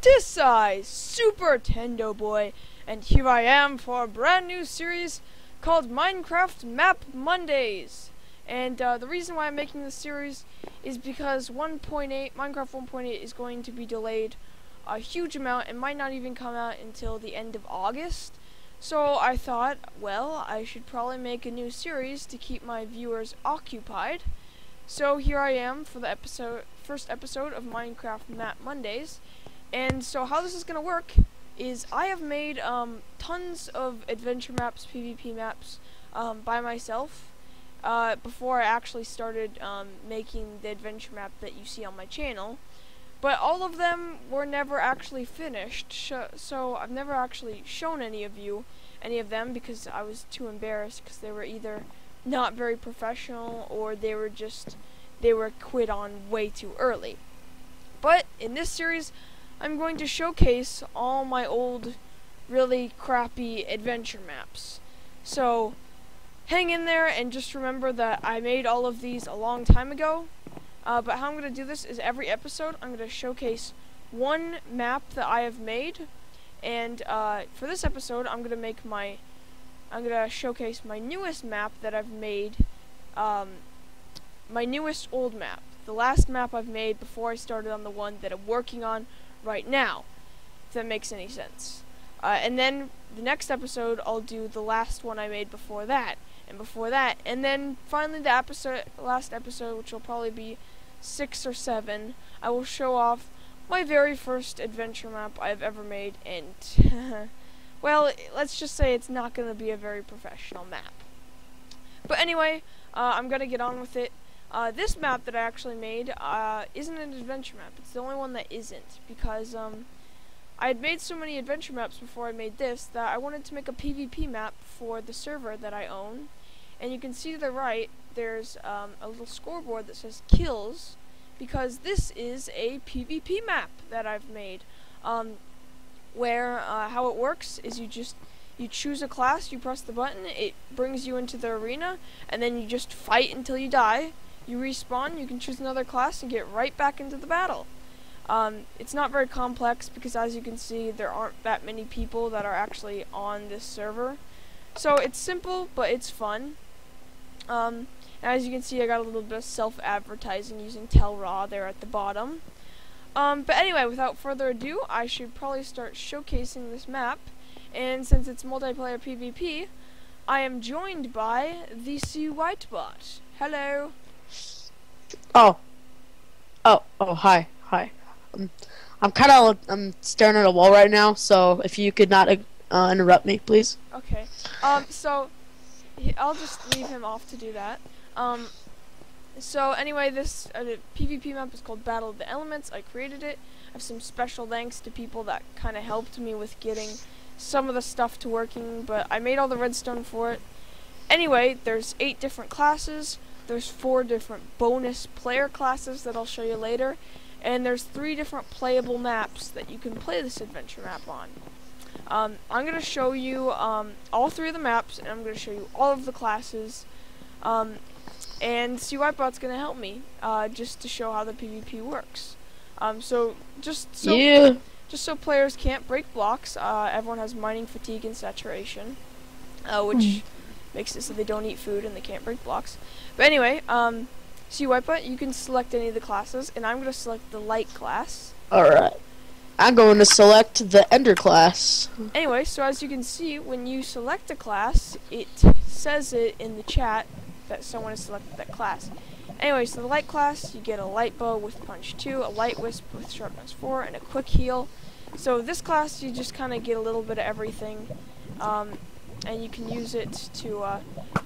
This Super Tendo Boy, and here I am for a brand new series called Minecraft Map Mondays. And the reason why I'm making this series is because Minecraft 1.8 is going to be delayed a huge amount and might not even come out until the end of August. So I thought, well, I should probably make a new series to keep my viewers occupied. So here I am for the first episode of Minecraft Map Mondays. And so how this is going to work is I have made tons of adventure maps, PvP maps by myself before I actually started making the adventure map that you see on my channel. But all of them were never actually finished, so I've never actually shown any of them because I was too embarrassed because they were either not very professional or they were quit on way too early. But in this series, I'm going to showcase all my old, really crappy adventure maps. So, hang in there and just remember that I made all of these a long time ago. But how I'm going to do this is every episode I'm going to showcase one map that I have made. And for this episode, I'm going to showcase my newest map that I've made. My newest old map. The last map I've made before I started on the one that I'm working on right now, if that makes any sense. And then the next episode I'll do the last one I made before that, and then finally the last episode, which will probably be 6 or 7, I will show off my very first adventure map I've ever made, and well, let's just say it's not going to be a very professional map. But anyway, I'm going to get on with it. This map that I actually made isn't an adventure map. It's the only one that isn't, because I had made so many adventure maps before I made this that I wanted to make a PvP map for the server that I own. And you can see to the right, there's a little scoreboard that says kills, because this is a PvP map that I've made. Where how it works is you choose a class, you press the button, it brings you into the arena, and then you just fight until you die. You respawn, you can choose another class and get right back into the battle. It's not very complex because, as you can see, there aren't that many people that are actually on this server. So it's simple, but it's fun. As you can see, I got a little bit of self-advertising using Tell Raw there at the bottom. But anyway, without further ado, I should probably start showcasing this map. And since it's multiplayer PvP, I am joined by the cwhitebot. Hello. Oh, hi. I'm staring at a wall right now, so if you could not interrupt me, please. Okay. So I'll just leave him off to do that. So anyway, this PvP map is called Battle of the Elements. I created it. I have some special thanks to people that kind of helped me with getting some of the stuff to working, but I made all the redstone for it. Anyway, there's 8 different classes. There's 4 different bonus player classes that I'll show you later, and there's 3 different playable maps that you can play this adventure map on. I'm going to show you all 3 of the maps, and I'm going to show you all of the classes, and cwhitebot's going to help me just to show how the PvP works. Just so players can't break blocks, everyone has mining fatigue and saturation, which makes it so they don't eat food and they can't break blocks. But anyway, cwhitebot, you can select any of the classes, and I'm going to select the light class. Alright. I'm going to select the ender class. Anyway, so as you can see, when you select a class, it says it in the chat that someone has selected that class. Anyway, so the light class, you get a light bow with punch 2, a light wisp with sharpness 4, and a quick heal. So this class, you just kind of get a little bit of everything. And you can use it to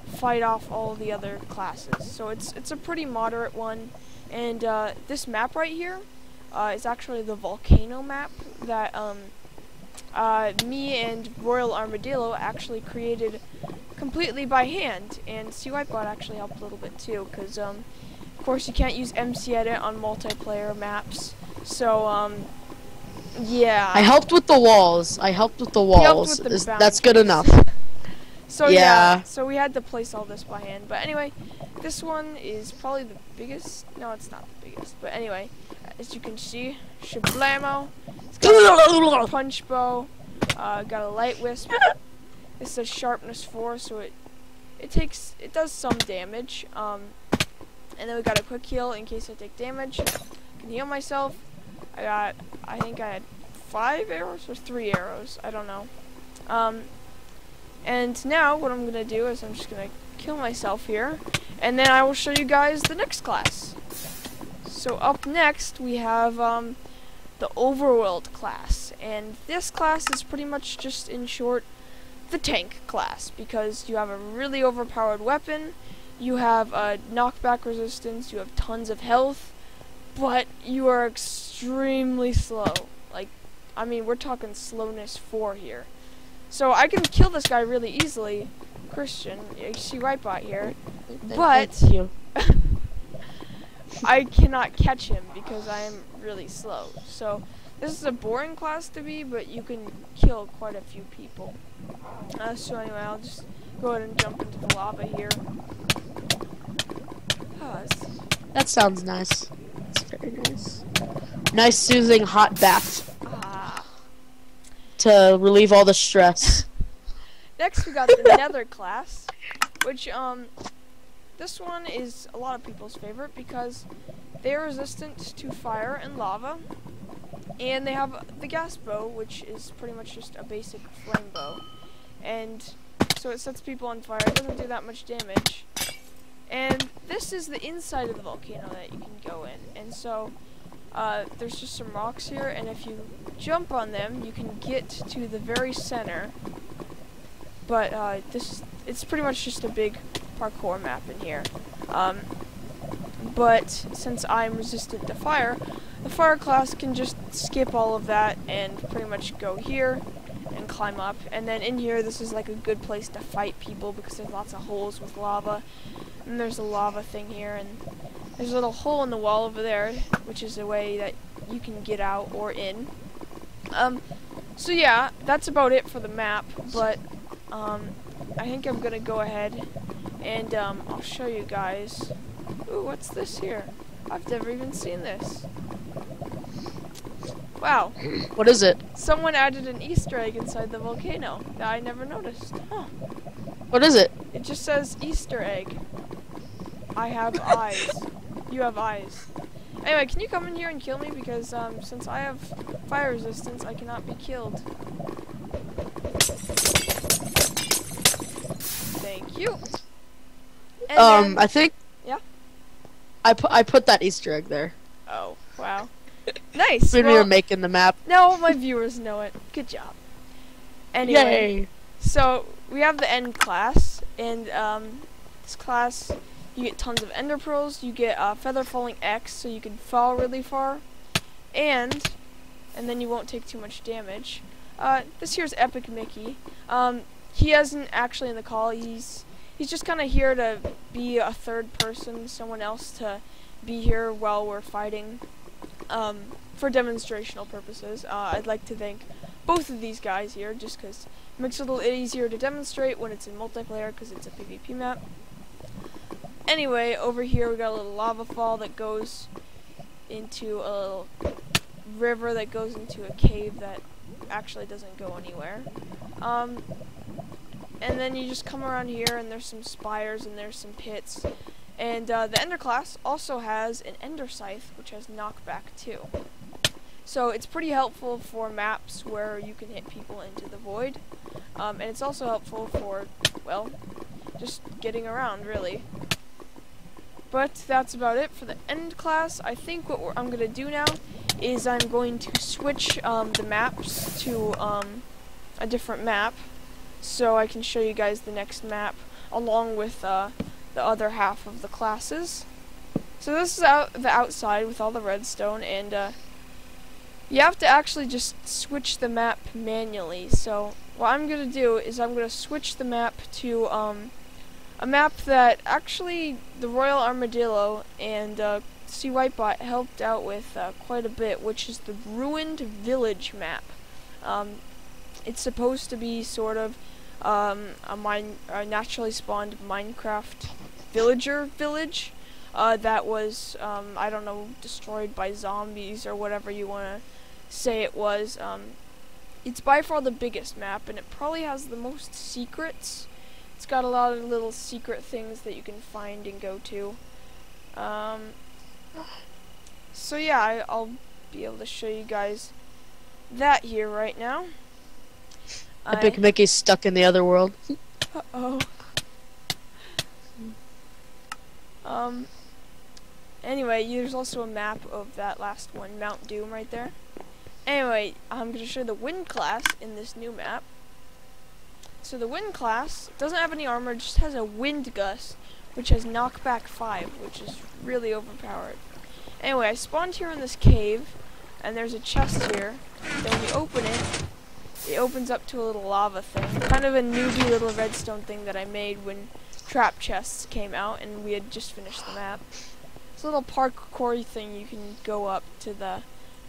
fight off all the other classes. So it's a pretty moderate one. And this map right here is actually the volcano map that me and Royal Armadillo actually created completely by hand. And cwhitebot actually helped a little bit too, because of course you can't use MC Edit on multiplayer maps. So yeah. I helped with the walls. That's good enough. So yeah, so we had to place all this by hand. But anyway, this one is probably the biggest. No, it's not the biggest. But anyway, as you can see, shablamo. It's got a punch bow, got a light wisp. This says sharpness 4, so it does some damage. And then we got a quick heal in case I take damage. I can heal myself. I think I had 5 arrows or 3 arrows. I don't know. And now what I'm gonna do is I'm just gonna kill myself here, and then I will show you guys the next class. So up next we have the Overworld class, and this class is pretty much just, in short, the tank class, because you have a really overpowered weapon, you have knockback resistance, you have tons of health, but you are extremely slow. Like, I mean, we're talking slowness 4 here. So I can kill this guy really easily, Christian, you see cwhitebot here, but I cannot catch him because I am really slow. So this is a boring class to be, but you can kill quite a few people. So anyway, I'll just go ahead and jump into the lava here. That sounds nice. It's very nice. Nice soothing hot bath. To relieve all the stress. Next we got the Nether class, which this one is a lot of people's favorite because they are resistant to fire and lava, and they have the gas bow, which is pretty much just a basic flame bow, and so it sets people on fire. It doesn't do that much damage, and this is the inside of the volcano that you can go in, and so there's just some rocks here, and if you jump on them, you can get to the very center. But it's pretty much just a big parkour map in here. But since I'm resistant to fire, the fire class can just skip all of that and pretty much go here and climb up. And then in here, this is like a good place to fight people because there's lots of holes with lava. And there's a lava thing here, and there's a little hole in the wall over there, which is a way that you can get out or in. So yeah, that's about it for the map, but I think I'm gonna go ahead and I'll show you guys. Ooh, what's this here? I've never even seen this. Wow. What is it? Someone added an Easter egg inside the volcano that I never noticed. Huh. What is it? It just says Easter egg. I have eyes. You have eyes. Anyway, can you come in here and kill me? Because since I have fire resistance, I cannot be killed. Thank you. And then, I think. Yeah. I put that Easter egg there. Oh, wow. Nice. When we were making the map. No, my viewers know it. Good job. Anyway, Yay. so we have the end class, and this class, you get tons of ender pearls, you get feather falling X, so you can fall really far, and then you won't take too much damage. This here's Epic Mickey. He isn't actually in the call. He's just kind of here to be a third person, someone else to be here while we're fighting, for demonstrational purposes. I'd like to thank both of these guys here, just because it makes it a little easier to demonstrate when it's in multiplayer, because it's a PvP map. Anyway, over here we got a little lava fall that goes into a little river that goes into a cave that actually doesn't go anywhere. And then you just come around here, and there's some spires and there's some pits. And the Ender class also has an Ender Scythe, which has knockback too. So it's pretty helpful for maps where you can hit people into the void. And it's also helpful for, well, just getting around, really. But that's about it for the end class. I think what I'm going to do now is I'm going to switch the maps to a different map, so I can show you guys the next map along with the other half of the classes. So this is the outside with all the redstone, and you have to actually just switch the map manually. So what I'm going to do is I'm going to switch the map to a map that actually the Royal Armadillo and cwhitebot helped out with quite a bit, which is the Ruined Village map. It's supposed to be sort of a naturally spawned Minecraft villager village that was, I don't know, destroyed by zombies or whatever you want to say it was. It's by far the biggest map, and it probably has the most secrets. It's got a lot of little secret things that you can find and go to. So yeah, I'll be able to show you guys that here right now. Epic Mickey's stuck in the other world. Uh-oh. Anyway, there's also a map of that last one, Mount Doom, right there. Anyway, I'm going to show the wind class in this new map. So the wind class doesn't have any armor, just has a wind gust, which has knockback 5, which is really overpowered. Anyway, I spawned here in this cave, and there's a chest here. Then when you open it, it opens up to a little lava thing. Kind of a newbie little redstone thing that I made when trap chests came out, and we had just finished the map. It's a little parkour thing you can go up to the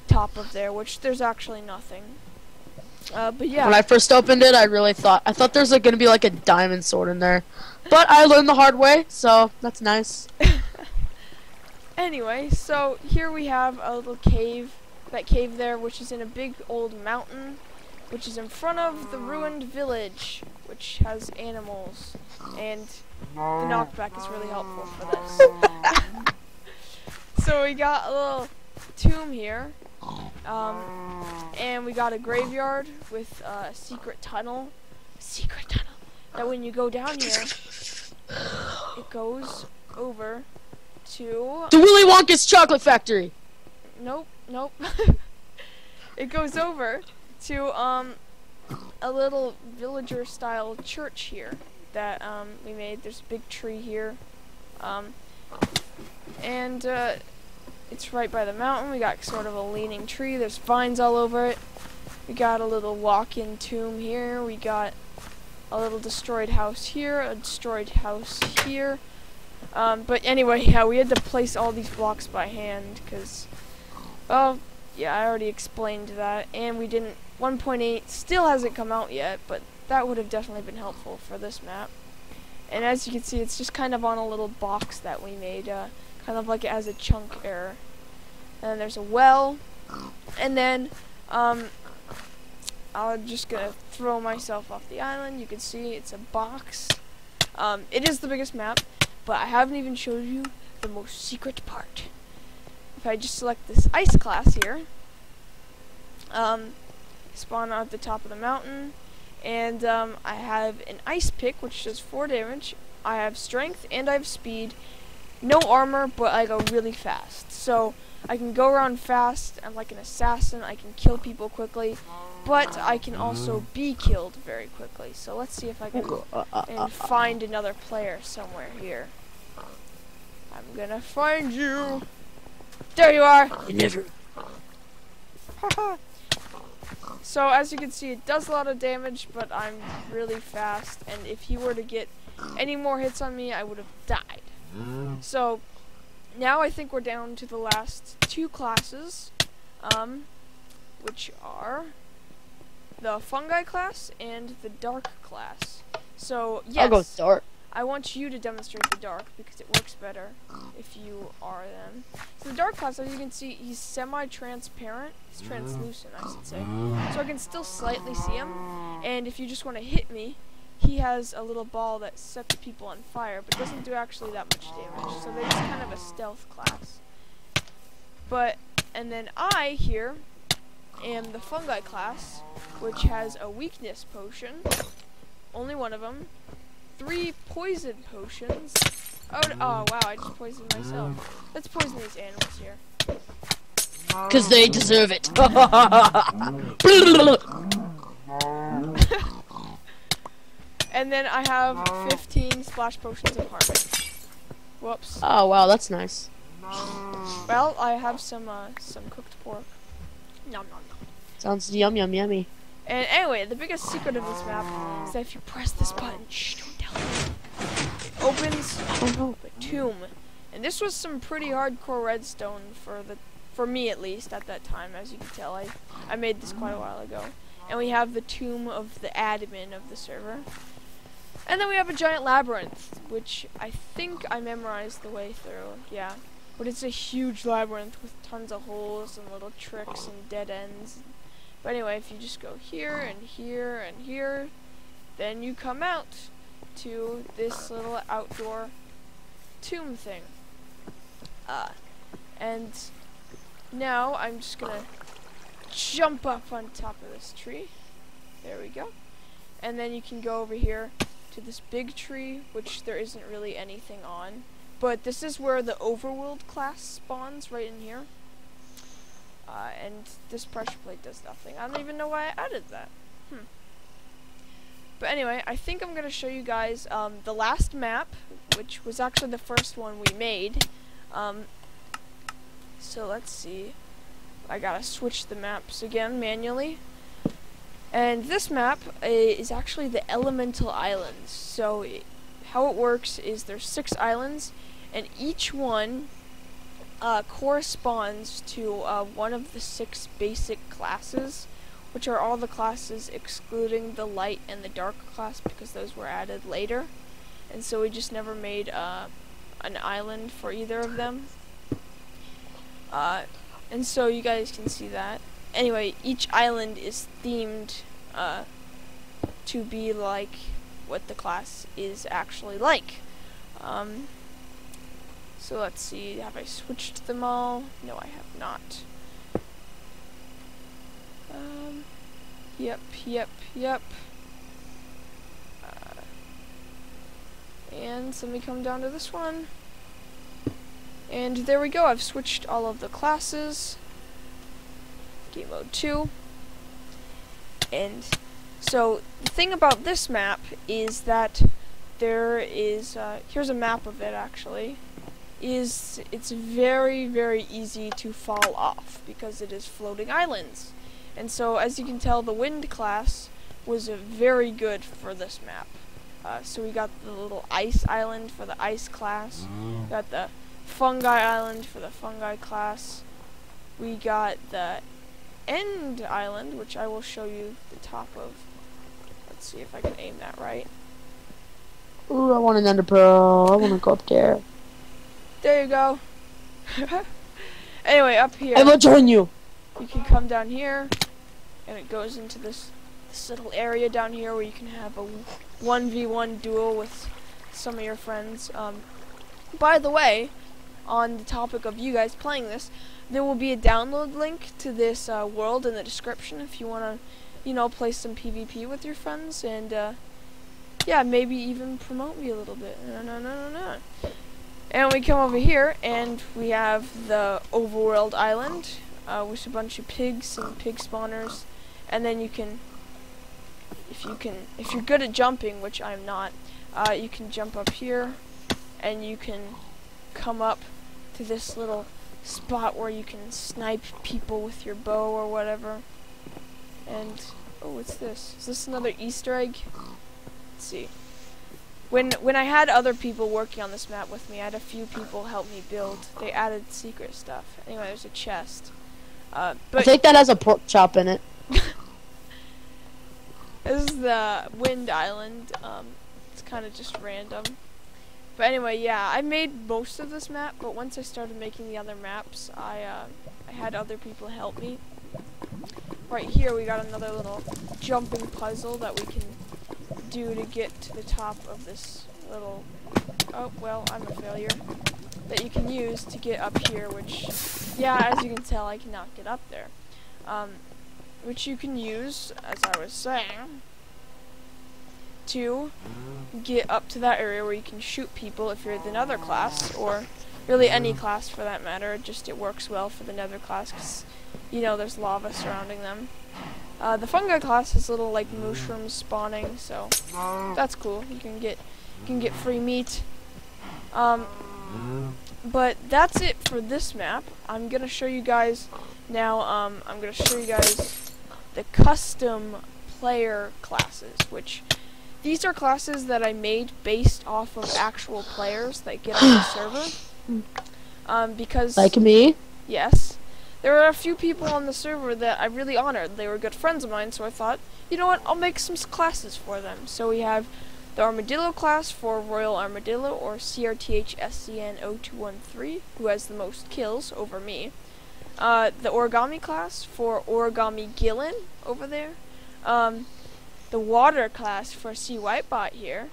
top of there, which there's actually nothing. But yeah. When I first opened it, I thought there's gonna be like a diamond sword in there, but I learned the hard way, so that's nice. Anyway, so here we have a little cave, that cave there, which is in a big old mountain, which is in front of the ruined village, which has animals, and the knockback is really helpful for this. So we got a little tomb here, and we got a graveyard with a secret tunnel, that when you go down here, it goes over to... The Willy Wonka's chocolate factory! Nope. It goes over to, a little villager-style church here that, we made. There's a big tree here, and, it's right by the mountain. We got sort of a leaning tree. There's vines all over it. We got a little walk-in tomb here. We got a little destroyed house here, a destroyed house here. But anyway, yeah, we had to place all these blocks by hand because, well, yeah, I already explained that. And we didn't, 1.8 still hasn't come out yet, but that would have definitely been helpful for this map. And as you can see, it's just kind of on a little box that we made, kind of like it has a chunk error. And then there's a well, and then I'm just gonna throw myself off the island. You can see it's a box. It is the biggest map, but I haven't even showed you the most secret part. If I just select this ice class here, spawn at the top of the mountain, and I have an ice pick which does 4 damage. I have strength and I have speed. No armor, but I go really fast. So I can go around fast. I'm like an assassin. I can kill people quickly, but I can also be killed very quickly. So let's see if I can find another player somewhere here. I'm gonna find you. There you are. You never. So as you can see, it does a lot of damage, but I'm really fast. And if he were to get any more hits on me, I would have died. So now I think we're down to the last 2 classes, which are the fungi class and the dark class. So yes, I'll go dark. I want you to demonstrate the dark because it works better if you are them. So the dark class, as you can see, he's semi-transparent. He's translucent, I should say. So I can still slightly see him. And if you just want to hit me, he has a little ball that sets people on fire, but doesn't do actually that much damage. So they're just kind of a stealth class. And then I here am the fungi class, which has a weakness potion, only one of them, 3 poison potions. Oh wow, I just poisoned myself. Let's poison these animals here. 'Cause they deserve it. And then I have 15 splash potions of harmony. Whoops. Oh wow, that's nice. Well, I have some cooked pork. Nom nom nom. Sounds yummy. And anyway, the biggest secret of this map is that if you press this button, shh, don't tell me, it opens the tomb. And this was some pretty hardcore redstone for me at least at that time. As you can tell, I made this quite a while ago. And we have the tomb of the admin of the server. And then we have a giant labyrinth, which I think I memorized the way through. Yeah. but it's a huge labyrinth with tons of holes and little tricks and dead ends. But anyway, if you just go here and here and here, then you come out to this little outdoor tomb thing. And now I'm just gonna jump up on top of this tree. There we go. And then you can go over here to this big tree, which there isn't really anything on. But this is where the overworld class spawns, right in here. And this pressure plate does nothing. I don't even know why I added that. But anyway, I think I'm going to show you guys the last map, which was actually the first one we made. So let's see. I gotta switch the maps again manually. And this map is actually the Elemental Islands. So how it works is there's 6 islands, and each one corresponds to one of the 6 basic classes, which are all the classes excluding the light and the dark class, because those were added later. And so we just never made an island for either of them. And so you guys can see that. Anyway, each island is themed to be like what the class is actually like. So let's see, have I switched them all? No, I have not. Yep. And so let me come down to this one. And there we go, I've switched all of the classes. Game mode 2. And so the thing about this map is that there is, here's a map of it actually, it's very, very easy to fall off because it is floating islands. And so as you can tell, the wind class was very good for this map. So we got the little ice island for the ice class, got the fungi island for the fungi class. We got the end island, which I will show you the top of. Let's see if I can aim that right. Ooh, I want an ender pearl. I want to go up there. There you go. Anyway, up here. I will join you. You can come down here, and it goes into this little area down here where you can have a 1v1 duel with some of your friends. By the way, on the topic of you guys playing this, there will be a download link to this world in the description if you want to, you know, play some PvP with your friends and, yeah, maybe even promote me a little bit. No. And we come over here and we have the overworld island with a bunch of pigs and pig spawners, and then you can, if you're good at jumping, which I'm not, you can jump up here and you can come up to this little spot where you can snipe people with your bow or whatever. And oh, what's this? Is this another Easter egg? Let's see. When I had other people working on this map with me, I had a few people help me build. They added secret stuff. Anyway, there's a chest. But I think that has a pork chop in it. This is the Wind Island. It's kind of just random. But anyway, yeah, I made most of this map, but once I started making the other maps, I had other people help me. Right here, we got another little jumping puzzle that we can do to get to the top of this little, oh, well, I'm a failure, that you can use to get up here, which, yeah, as you can tell, I cannot get up there. Which you can use, as I was saying, to get up to that area where you can shoot people if you're the nether class, or really any class for that matter. Just it works well for the nether class because, you know, there's lava surrounding them. The fungi class has little like mushrooms spawning, so that's cool. You can get free meat. But that's it for this map. I'm gonna show you guys now. I'm gonna show you guys the custom player classes, which these are classes that I made based off of actual players that get on the server. Because like me? Yes. There were a few people on the server that I really honored. They were good friends of mine, so I thought, you know what, I'll make some classes for them. So we have The Armadillo class for Royal Armadillo, or CRTHSCN0213, who has the most kills over me. The Origami class for Origami Gillen over there. The Water class for cwhitebot here.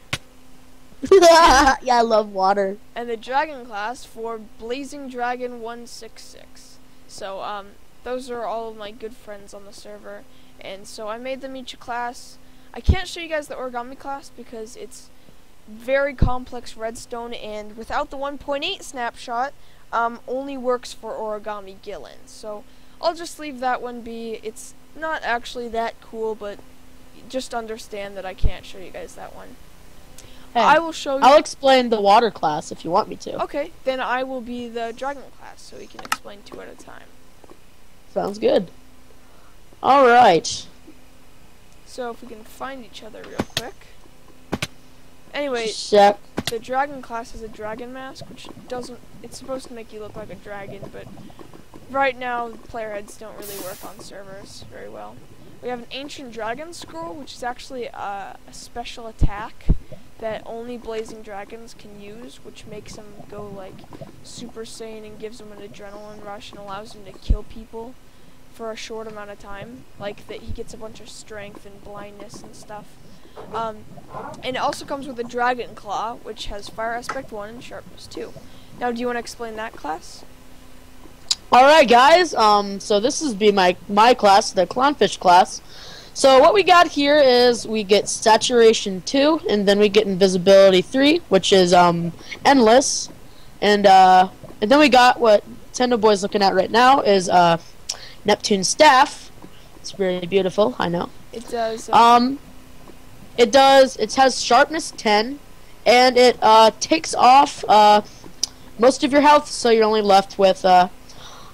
Yeah, I love water. And the Dragon class for Blazing Dragon 166. So, those are all of my good friends on the server. And so I made them each a class. I can't show you guys the Origami class because it's very complex redstone, and without the 1.8 snapshot, only works for Origami Gillen. So I'll just leave that one be. It's not actually that cool, but just understand that I can't show you guys that one. Hey, I will show you. I'll explain the water class if you want me to. Okay, then I will be the Dragon class, so we can explain two at a time. Sounds good. Alright. So if we can find each other real quick. Anyway, Check. the Dragon class has a dragon mask, which doesn't, it's supposed to make you look like a dragon, but right now player heads don't really work on servers very well. We have an Ancient Dragon Scroll, which is actually a special attack that only Blazing Dragons can use, which makes them go like Super Saiyan and gives them an adrenaline rush and allows him to kill people for a short amount of time. Like that he gets a bunch of strength and blindness and stuff. And it also comes with a Dragon Claw, which has Fire Aspect 1 and Sharpness 2. Now, do you want to explain that class? Alright guys, so this is my class, the Clownfish class. So what we got here is we get Saturation 2, and then we get Invisibility 3, which is endless. And then we got what Tendo Boy's looking at right now is Neptune Staff. It's really beautiful, I know. It does. It has Sharpness 10, and it takes off most of your health, so you're only left with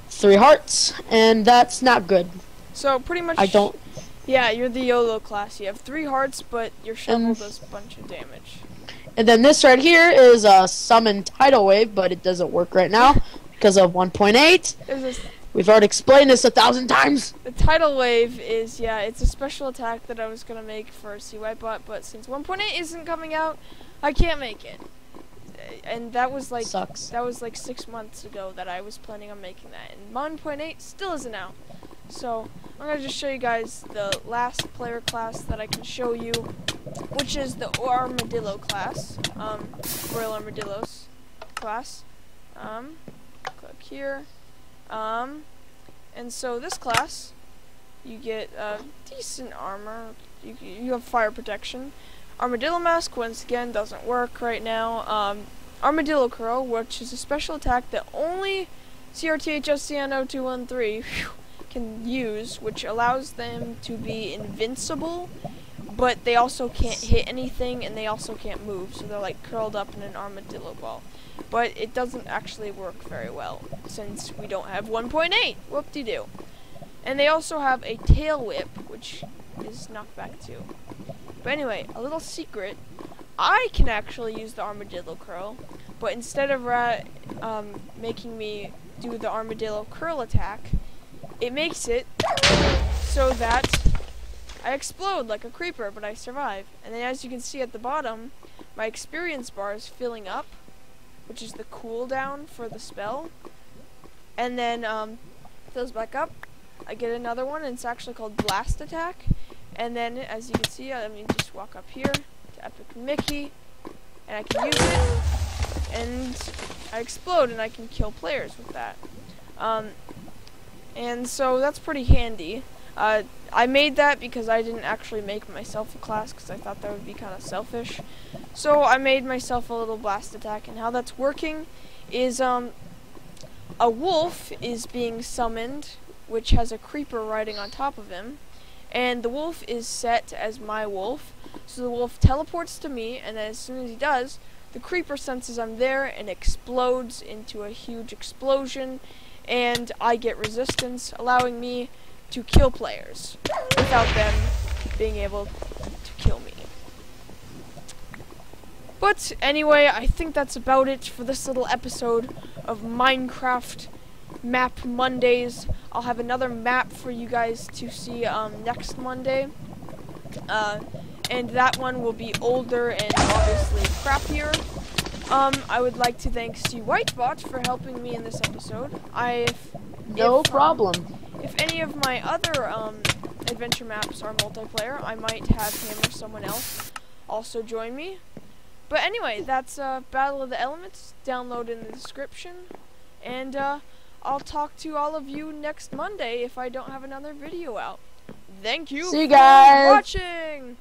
3 hearts, and that's not good. So pretty much. I don't. Yeah, you're the YOLO class. You have 3 hearts, but your shovel does a bunch of damage. And then this right here is Summon Tidal Wave, but it doesn't work right now because of 1.8. We've already explained this 1,000 times. The Tidal Wave is, yeah, it's a special attack that I was going to make for cwhitebot, but since 1.8 isn't coming out, I can't make it. And that was like Sucks. That was like 6 months ago that I was planning on making that, and 1.8 still isn't out. So I'm gonna just show you guys the last player class that I can show you, which is the Armadillo class, Royal Armadillos class. Click here, and so this class, you get decent armor. You have fire protection. Armadillo mask once again doesn't work right now. Armadillo curl, which is a special attack that only CRTHSCN0213 can use, which allows them to be invincible, but they also can't hit anything and they also can't move, so they're like curled up in an armadillo ball. But it doesn't actually work very well since we don't have 1.8. Whoop-de-doo. And they also have a tail whip, which is knockback 2. But anyway, a little secret. I can actually use the armadillo curl, but instead of making me do the armadillo curl attack, it makes it so that I explode like a creeper, but I survive. And then as you can see at the bottom, my experience bar is filling up, which is the cooldown for the spell. And then fills back up. I get another one, and it's actually called Blast Attack. And then, as you can see, let me just walk up here to Epic Mickey, and I can use it, and I explode, and I can kill players with that. And so that's pretty handy. I made that because I didn't actually make myself a class, because I thought that would be kind of selfish. So I made myself a little blast attack, and how that's working is a wolf is being summoned, which has a creeper riding on top of him. And the wolf is set as my wolf, so the wolf teleports to me, and then as soon as he does, the creeper senses I'm there and explodes into a huge explosion, and I get resistance, allowing me to kill players without them being able to kill me. But anyway, I think that's about it for this little episode of Minecraft Map Mondays. I'll have another map for you guys to see next Monday. and that one will be older and obviously crappier. I would like to thank cwhitebot for helping me in this episode. No problem. If any of my other adventure maps are multiplayer, I might have him or someone else also join me. But anyway, that's Battle of the Elements. Download in the description. And I'll talk to all of you next Monday if I don't have another video out. Thank you See you for guys. watching!